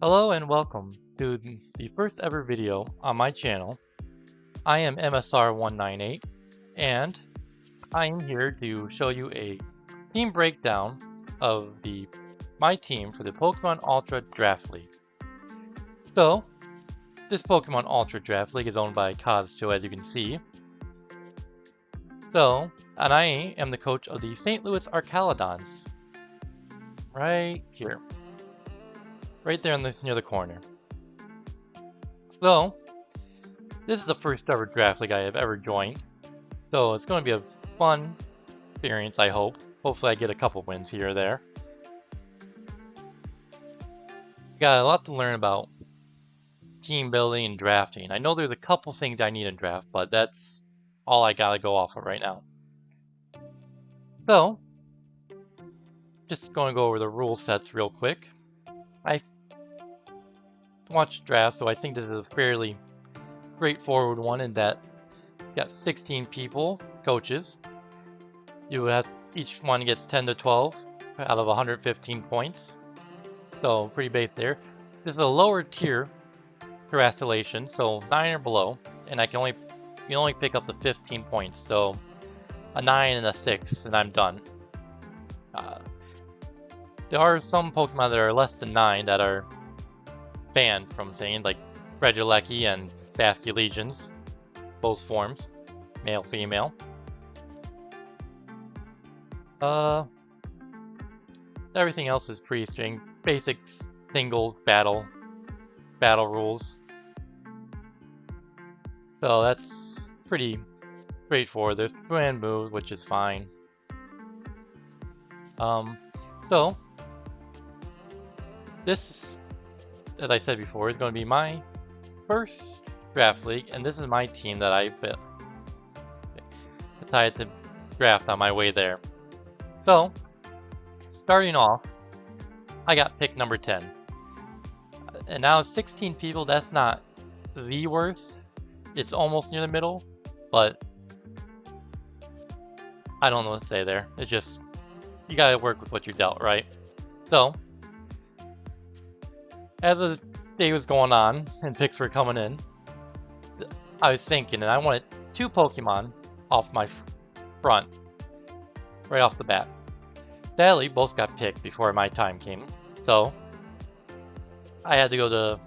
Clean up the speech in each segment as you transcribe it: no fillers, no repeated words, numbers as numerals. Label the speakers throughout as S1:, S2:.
S1: Hello and welcome to the first ever video on my channel. I am MSR198 and I am here to show you a team breakdown of my team for the Pokemon Ultra Draft League. So, this Pokemon Ultra Draft League is owned by Kazuto, as you can see. So, and I am the coach of the St. Louis Arcalodons. Right here. Right there near the corner. So, this is the first ever draft league I have ever joined. So it's going to be a fun experience, I hope. Hopefully I get a couple wins here or there. Got a lot to learn about team building and drafting. I know there's a couple things I need in draft, but that's all I gotta go off of right now. So, just going to go over the rule sets real quick. I watched draft, so I think this is a fairly straightforward one in that you got 16 people, coaches. You would have each one gets 10 to 12 out of 115 points. So pretty basic there. This is a lower tier terastallation, so 9 or below, and you can only pick up to 15 points. So a 9 and a 6, and I'm done. There are some Pokemon that are less than 9 that are banned from saying, like Regieleki and Basky Legions, both forms, male, female. Everything else is pretty strict, basic single battle rules. So that's pretty straightforward. There's brand moves, which is fine. So this, as I said before, is going to be my first draft league, and this is my team that I decided to draft on my way there. So, starting off, I got pick number 10. And now 16 people, that's not the worst. It's almost near the middle, but I don't know what to say there. It's just, you gotta work with what you're dealt, right? So, as the day was going on and picks were coming in, I was thinking, and I wanted 2 Pokemon off my front, right off the bat. Sadly, both got picked before my time came, so I had to go to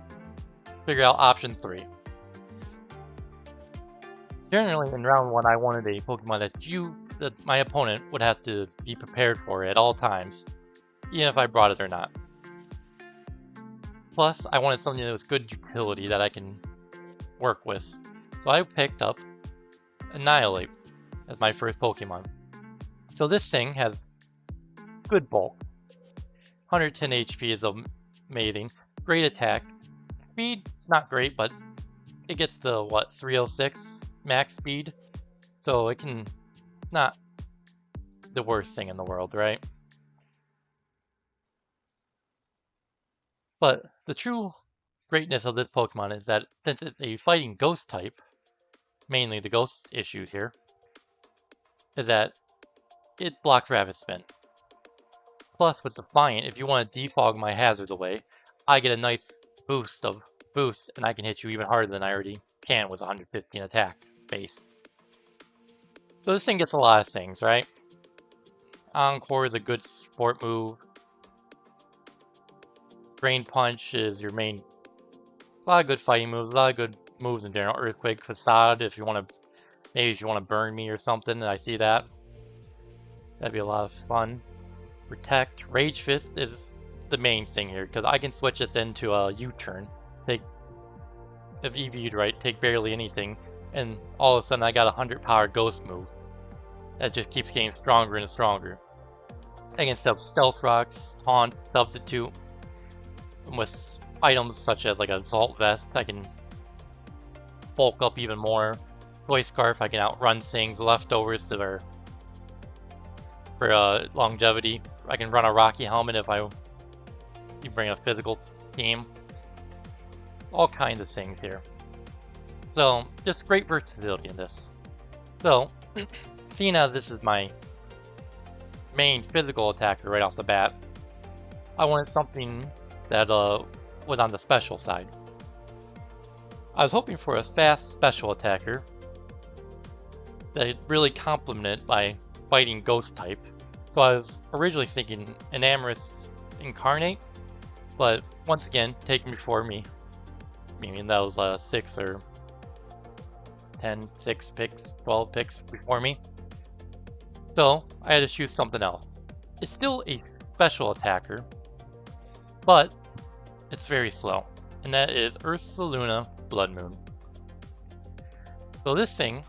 S1: figure out option 3. Generally, in round 1, I wanted a Pokemon that my opponent would have to be prepared for at all times, even if I brought it or not. Plus, I wanted something that was good utility that I can work with. So I picked up Annihilate as my first Pokemon. So this thing has good bulk. 110 HP is amazing. Great attack. Speed, not great, but it gets the, 306 max speed. So it can, not the worst thing in the world, right? But the true greatness of this Pokemon is that since it's a fighting ghost type, mainly the ghost issues here, is that it blocks Rapid Spin. Plus, with Defiant, if you want to defog my hazards away, I get a nice boost, and I can hit you even harder than I already can with 115 attack base. So this thing gets a lot of things, right? Encore is a good support move. Drain Punch is your main. A lot of good fighting moves, a lot of good moves in general. Earthquake, Facade, if you want to burn me or something, and I see that. That'd be a lot of fun. Protect, Rage Fist is the main thing here, because I can switch this into a U-turn. If EV'd right, take barely anything, and all of a sudden I got a 100 power ghost move. That just keeps getting stronger and stronger. I can sub Stealth Rocks, Taunt, Substitute. With items such as like an Assault Vest, I can bulk up even more. Toy Scarf, I can outrun things. Leftovers that are for longevity. I can run a Rocky Helmet if you bring a physical team. All kinds of things here. So, just great versatility in this. So, seeing as this is my main physical attacker right off the bat, I wanted something that was on the special side. I was hoping for a fast special attacker that really complemented my fighting ghost type. So I was originally thinking an Amorous Incarnate, but once again, taken before me. Meaning that was 6 or 10, 6 picks, 12 picks before me. So I had to choose something else. It's still a special attacker, but it's very slow, and that is Ursaluna Blood Moon. So this thing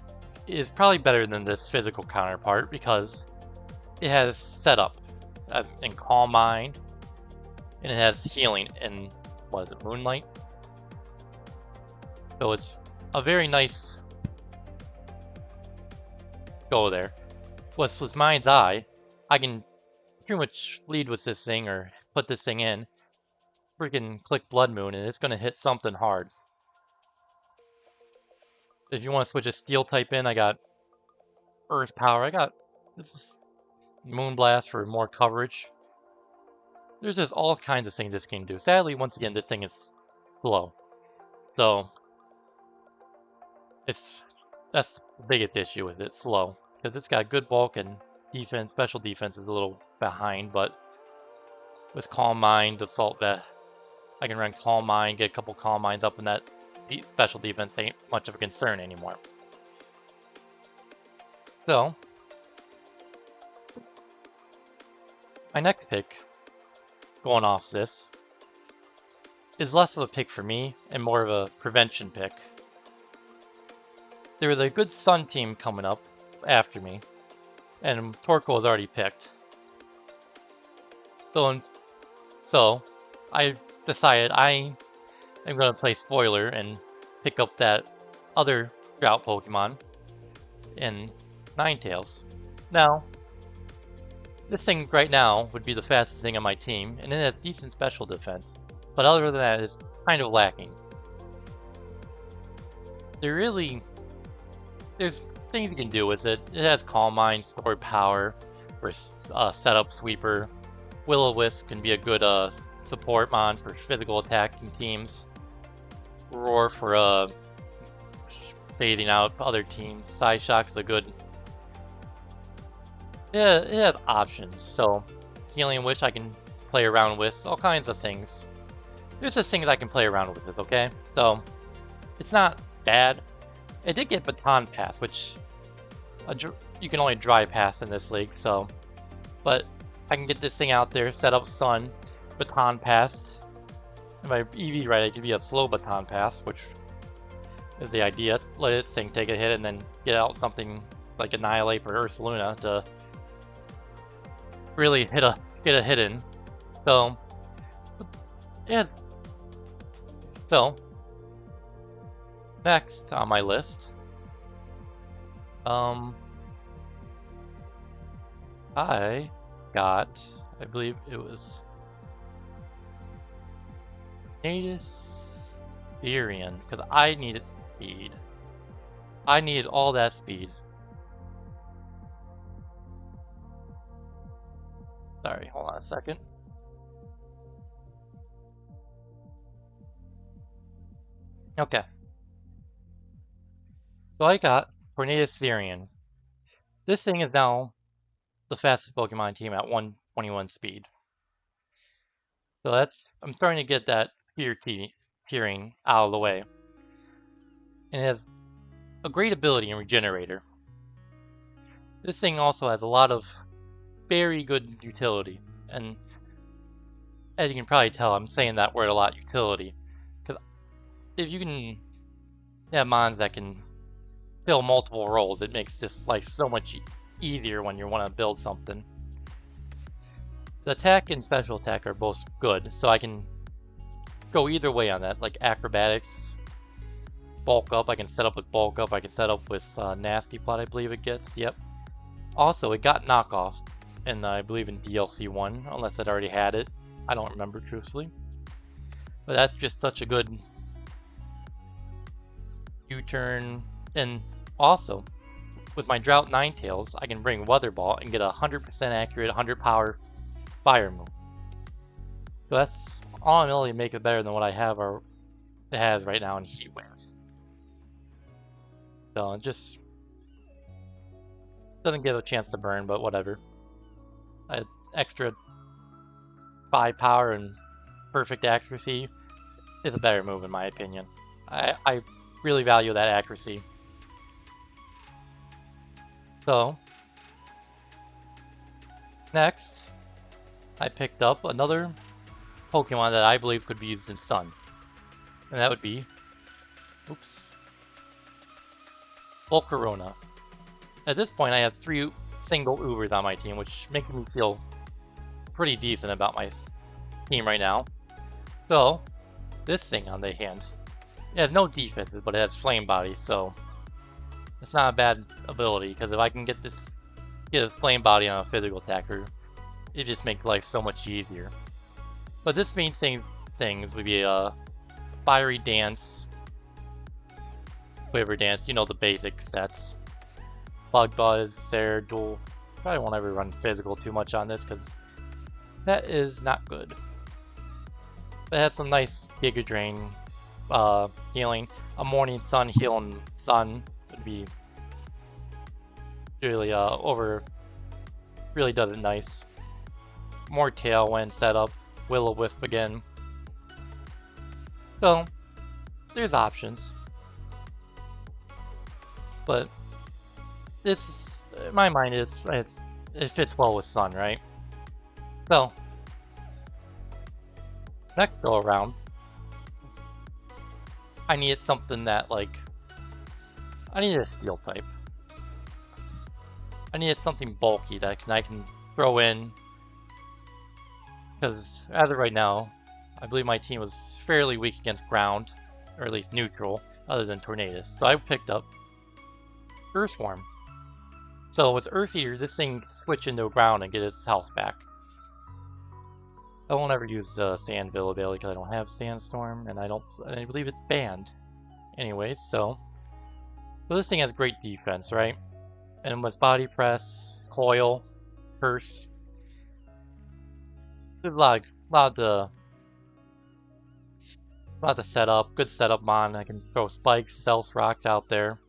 S1: is probably better than this physical counterpart because it has setup in Calm Mind, and it has healing in, what is it, Moonlight? So it's a very nice go there. Was Mind's Eye, I can pretty much lead with this thing or put this thing in, freaking click Blood Moon, and it's going to hit something hard. If you want to switch a steel type in, I got Earth Power. I got this is Moonblast for more coverage. There's just all kinds of things this can do. Sadly, once again, this thing is slow. So that's the biggest issue with it, slow. Because it's got good bulk and defense. Special defense is a little behind, but with Calm Mind, Assault Vest, I can run Calm Mind, get a couple Calm Minds up, and that special defense ain't much of a concern anymore. So, my next pick, going off this, is less of a pick for me and more of a prevention pick. There was a good Sun team coming up after me, and Torkoal was already picked. So I decided I am going to play Spoiler and pick up that other Drought Pokemon in Ninetales. Now, this thing right now would be the fastest thing on my team, and it has decent special defense, but other than that, it's kind of lacking. There's things you can do with it. It has Calm Mind, Sword Power for setup sweeper. Will-O-Wisp can be a good support mon for physical attacking teams. Roar for fading out other teams. Psyshock is a good. Yeah, it has options. So Healing Wish I can play around with. All kinds of things. There's just things I can play around with it. Okay, so it's not bad. It did get Baton Pass, which you can only dry pass in this league, so. But I can get this thing out there, set up Sun, Baton Pass. If my EV right, it could be a slow Baton Pass, which is the idea. Let it thing take a hit and then get out something like Annihilate or Ursaluna to really get a hit in. So, yeah. So, next on my list, I got, I believe it was Nadisterian, because I needed speed. I needed all that speed. Sorry, hold on a second. Okay. So I got Nadisterian. This thing is now the fastest Pokemon team at 121 speed. So I'm starting to get that tiering out of the way. And it has a great ability in Regenerator. This thing also has a lot of very good utility. And as you can probably tell, I'm saying that word a lot, utility. Because if you can have mons that can fill multiple roles, it makes this life so much easier when you want to build something. The attack and special attack are both good, so I can go either way on that, like acrobatics, bulk up. I can set up with bulk up. I can set up with nasty plot, I believe it gets. Yep. Also, it got knockoff, and I believe in DLC 1, unless it already had it. I don't remember truthfully, but that's just such a good U-turn. And also, with my Drought Ninetales, I can bring Weather Ball and get a 100% accurate, 100 power fire move. So that's ultimately make it better than what I have or it has right now in Heat Wave. So it just doesn't give a chance to burn, but whatever. Extra 5 power and perfect accuracy is a better move in my opinion. I really value that accuracy. So next, I picked up another Pokemon that I believe could be used in Sun, and that would be, Volcarona. At this point, I have 3 single Ubers on my team, which makes me feel pretty decent about my team right now. So, this thing on the hand, it has no defenses, but it has Flame Body, so it's not a bad ability, because if I can get a Flame Body on a physical attacker, it just makes life so much easier. But this main things would be a Fiery Dance, Quiver Dance, you know, the basic sets. Bug Buzz, Duel. Probably won't ever run physical too much on this because that is not good. It has some nice Giga Drain healing. A Morning Sun healing Sun would be really really does it nice. More Tailwind setup, Will-O-Wisp again. So there's options, but this, in my mind, it fits well with Sun, right? So next go around, I needed something that I needed a Steel type. I needed something bulky that I can throw in, because as of right now, I believe my team was fairly weak against ground, or at least neutral, other than Tornadus. So I picked up Earthworm. So with Earth Eater, this thing switch into ground and get its health back. I won't ever use Sandville ability because I don't have Sandstorm, and I believe it's banned. Anyways, so this thing has great defense, right? And with Body Press, Coil, Curse, there's a lot to set up. Good setup mon. I can throw Spikes, Stealth Rocks out there.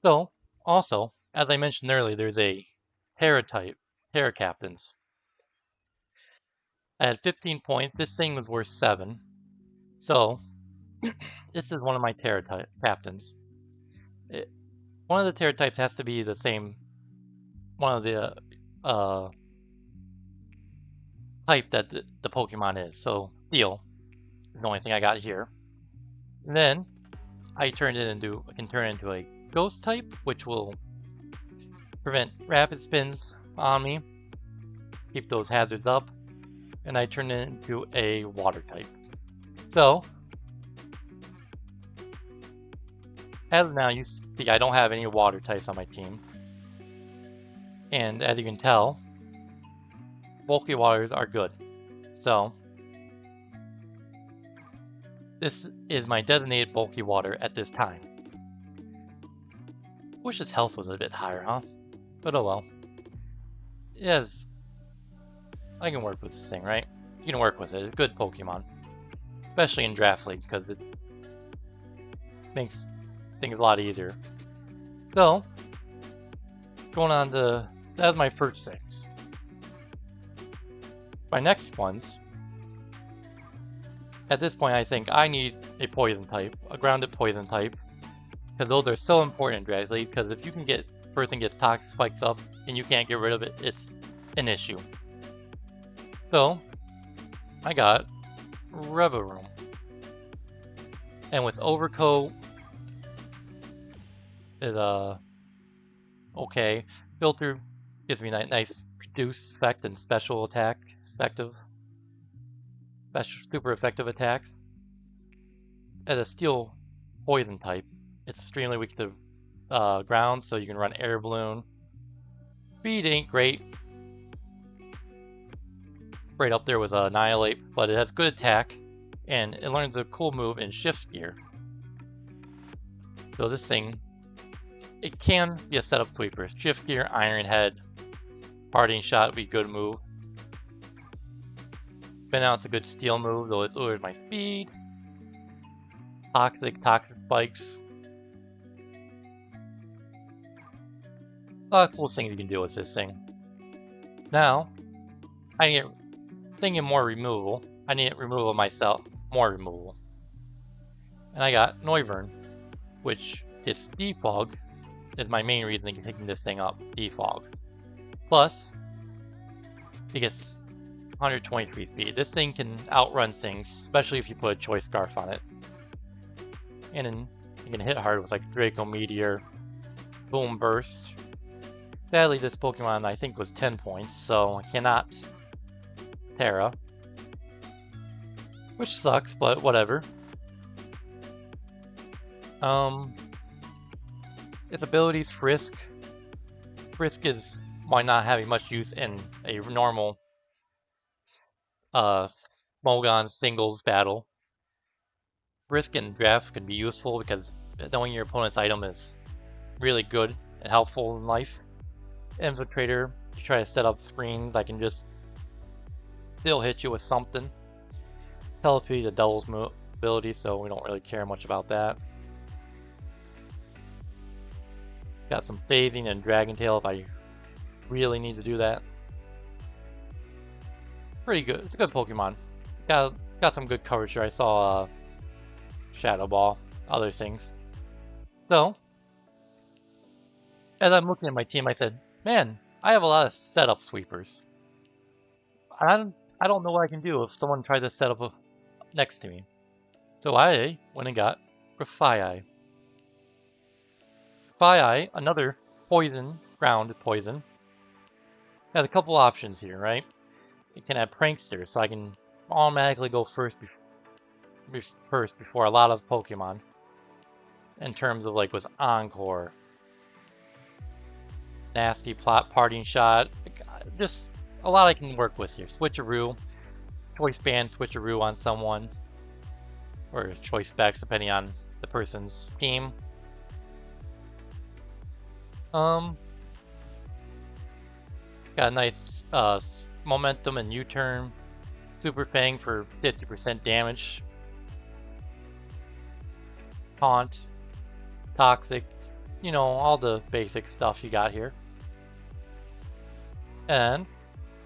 S1: So also, as I mentioned earlier, there's a Terra type, Terra Captains. I had 15 points. This thing was worth 7. So this is one of my Terra Captains. One of the Terra types has to be the same, one of the type that the Pokemon is. So Steel is the only thing I got here. And then I can turn it into a Ghost type, which will prevent rapid spins on me, keep those hazards up, and I turn it into a Water type. So as of now, you see I don't have any Water types on my team, and as you can tell, bulky waters are good. So this is my designated bulky water at this time. Wish his health was a bit higher, huh? But oh well. Yes, I can work with this thing, right? You can work with it. It's a good Pokemon, especially in Draft League because it makes things a lot easier. So going on to that was my first 6. My next ones. At this point, I think I need a Poison type, a grounded Poison type, because those are so important in Draft League. Because if you can person gets Toxic Spikes up and you can't get rid of it, it's an issue. So I got Reverum, and with Overcoat is okay. Filter gives me a nice reduced effect and special attack, super effective attacks. As a Steel Poison type, it's extremely weak to ground, so you can run Air Balloon. Speed ain't great. Right up there with Annihilate, but it has good attack, and it learns a cool move in Shift Gear. So this thing, it can be a setup sweeper. Shift Gear, Iron Head, Parting Shot would be a good move. Spin Out's a good steal move, though it lowers my speed. Toxic spikes. A lot of cool things you can do with this thing. Now, I need thinking more removal. I need removal myself. More removal. And I got Noivern, which its defog is my main reason for picking this thing up. Defog. Plus, it gets 123 speed. This thing can outrun things, especially if you put a choice scarf on it. And then you can hit hard with like Draco Meteor, Boom Burst. Sadly, this Pokemon I think was 10 points, so I cannot Terra. Which sucks, but whatever. Its abilities, Frisk. Frisk is why not having much use in a normal Smogon singles battle. Frisk and Draft can be useful because knowing your opponent's item is really good and helpful in life. Infiltrator, you try to set up screens that can just still hit you with something. Telepathy, the doubles ability, so we don't really care much about that. Got some phasing and Dragon Tail if I really need to do that. Pretty good. It's a good Pokemon. Got some good coverage here. I saw Shadow Ball, other things. So, as I'm looking at my team, I said, man, I have a lot of setup sweepers. I don't know what I can do if someone tries to set up next to me. So I went and got Grafaiai. Grafaiai, another poison, ground poison, has a couple options here, right? It can have Prankster, so I can automatically go first before a lot of Pokemon. In terms of like with Encore, Nasty Plot, Parting Shot, just a lot I can work with here. Switcheroo, Choice Band Switcheroo on someone, or Choice Specs depending on the person's team. Got a nice momentum and U-turn. Super Fang for 50% damage. Taunt. Toxic. You know, all the basic stuff you got here. And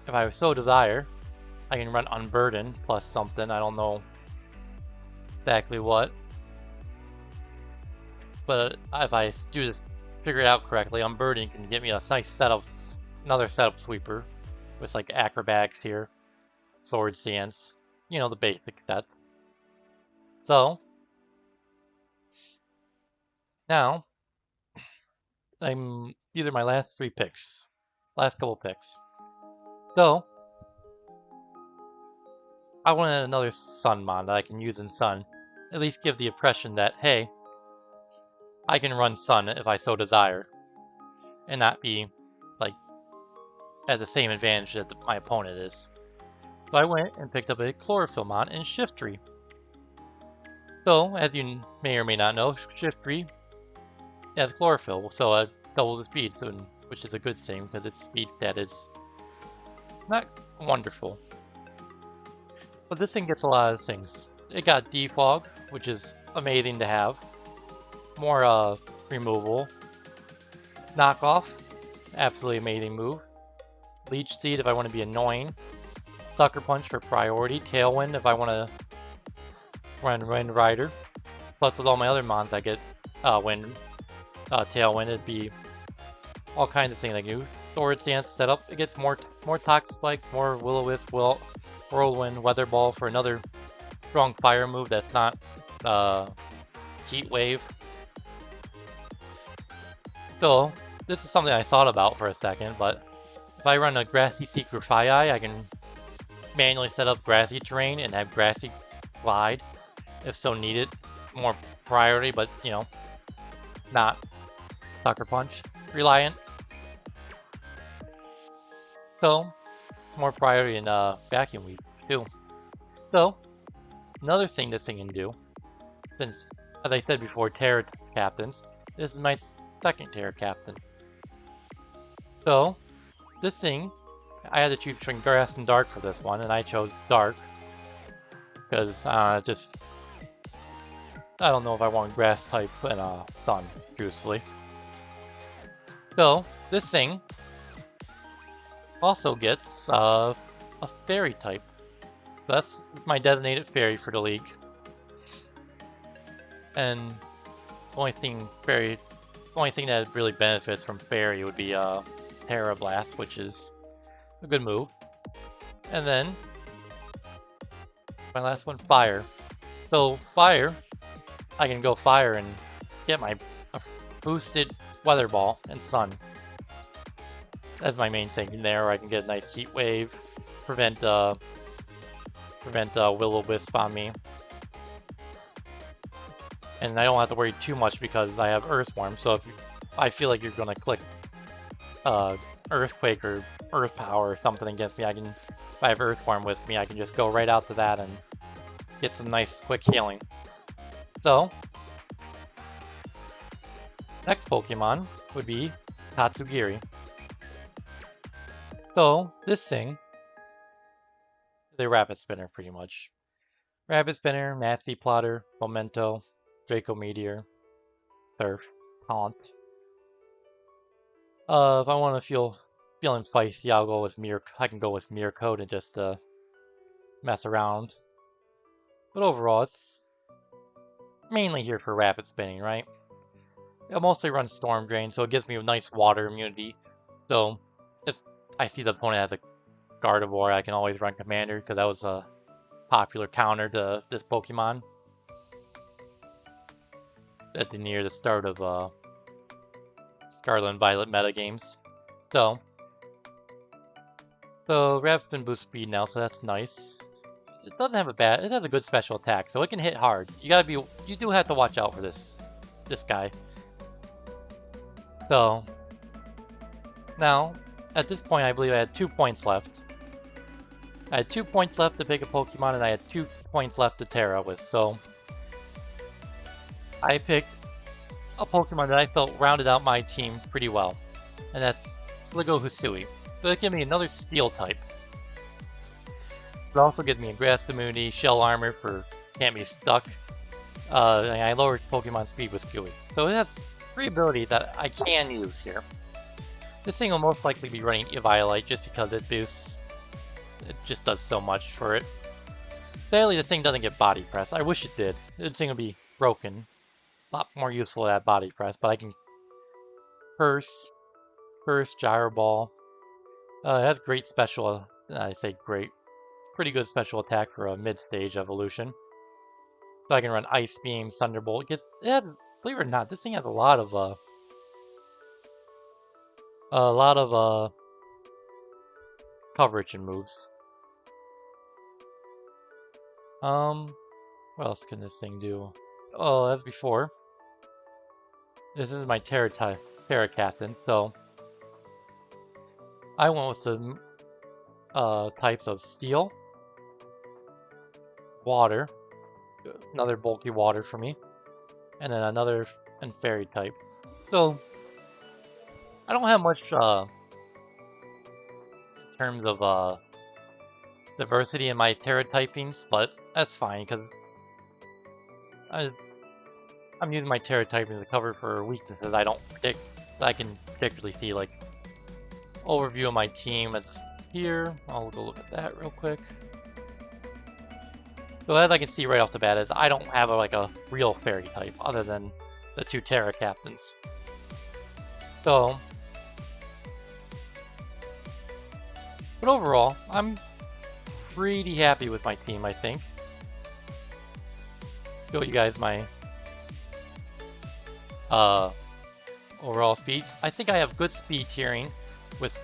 S1: if I so desire, I can run Unburden plus something. I don't know exactly what. But if I do this, figure it out correctly, Unburden can get me a nice setup, another setup sweeper with like acrobatics here, sword stance, you know, the basic sets. So now I'm either my last couple picks. So I wanted another Sunmon that I can use in Sun, at least give the impression that hey, I can run Sun if I so desire, and not be like at the same advantage that my opponent is. So I went and picked up a Chlorophyllmon in Shiftry. So, as you may or may not know, Shiftry has Chlorophyll, so it doubles its speed, which is a good thing because its speed stat is not wonderful. But this thing gets a lot of things. It got Defog, which is amazing to have. More removal. Knockoff, absolutely amazing move. Leech Seed if I want to be annoying. Sucker Punch for priority. Tailwind if I want to run Wind Rider. Plus with all my other mons I get Tailwind. It'd be all kinds of things I can do. Sword Stance setup. It gets more Toxic Spike, more Will-O-Wisp, Whirlwind, Weather Ball for another strong fire move that's not Heat Wave. So, this is something I thought about for a second, but if I run a Grassy Seek Grafaiai, I can manually set up grassy terrain and have Grassy Glide, if so needed. More priority, but, you know, not Sucker Punch reliant. So, more priority in Vacuum Weave, too. So, another thing this thing can do, since, as I said before, Terra Captains, this is my second Terra Captain. So, this thing, I had to choose between Grass and Dark for this one, and I chose Dark. because just I don't know if I want grass type and sun, truthfully. So this thing also gets a fairy type. So that's my designated fairy for the league. And the only thing that really benefits from fairy would be Terra Blast, which is a good move. And then my last one, fire. So fire, I can go fire and get my boosted weather ball and sun. That's my main thing in there. Where I can get a nice heat wave, prevent will-o-wisp on me, and I don't have to worry too much because I have Earthworm. So if I feel like you're gonna click Earthquake or Earth Power or something against me, if I have Earthworm with me, I can just go right out to that and get some nice quick healing. So next Pokemon would be Tatsugiri. So this thing is a Rapid Spinner pretty much. Rapid Spinner, Nasty Plotter, Memento, Draco Meteor, Surf, Taunt. If I want to feeling feisty, I'll go with I can go with Mirror Code and just mess around. But overall, it's mainly here for rapid spinning, right? I mostly run Storm Drain, so it gives me a nice water immunity. So if I see the opponent has a Gardevoir, I can always run Commander because that was a popular counter to this Pokemon near the start of Scarlet and Violet metagames. So Rapid Spin boosts speed now, so that's nice. It doesn't have it has a good special attack, so it can hit hard. You do have to watch out for this guy. So now, at this point, I believe I had 2 points left. I had 2 points left to pick a Pokemon, and I had 2 points left to Terra with. So I picked a Pokemon that I felt rounded out my team pretty well, and that's Sligo Hisui. So it gives me another Steel type. It also gives me a Grass Immunity, Shell Armor for can't be stuck. And I lowered Pokemon Speed with Gooey. So it has 3 abilities that I can use here. This thing will most likely be running Eviolite just because it just does so much for it. Sadly, this thing doesn't get Body Press. I wish it did. This thing would be broken. A lot more useful to have Body Press, but I can First Gyro Ball. It has great special, I say great, pretty good special attack for a mid-stage evolution. So I can run Ice Beam, Thunderbolt. Believe it or not, this thing has a lot of coverage and moves. What else can this thing do? Oh, as before, this is my Terra Captain, so I went with the types of Steel, Water, another bulky Water for me, and then another Fairy type. So I don't have much in terms of diversity in my Terra typings, but that's fine because I'm using my Terra typing to cover for weaknesses I can particularly see. Like overview of my team is here. I'll go look at that real quick. So as I can see right off the bat is I don't have a real fairy type other than the 2 Terra captains. So, but overall, I'm pretty happy with my team, I think. Show you guys my overall speeds. I think I have good speed tiering with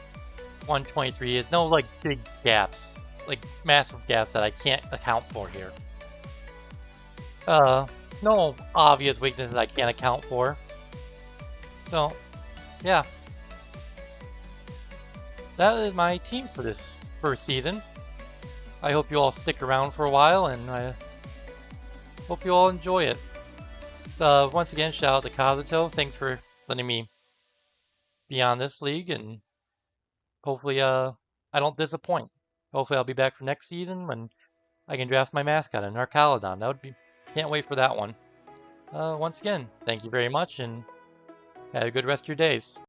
S1: 123. There's no big gaps, massive gaps that I can't account for here. No obvious weaknesses I can't account for. So, yeah. That is my team for this first season. I hope you all stick around for a while, and I hope you all enjoy it. So, once again, shout out to Kazuto. Thanks for letting me be on this league, and hopefully, I don't disappoint. Hopefully, I'll be back for next season when I can draft my mascot, a Narcalodon. That would be, can't wait for that one. Once again, thank you very much, and have a good rest of your days.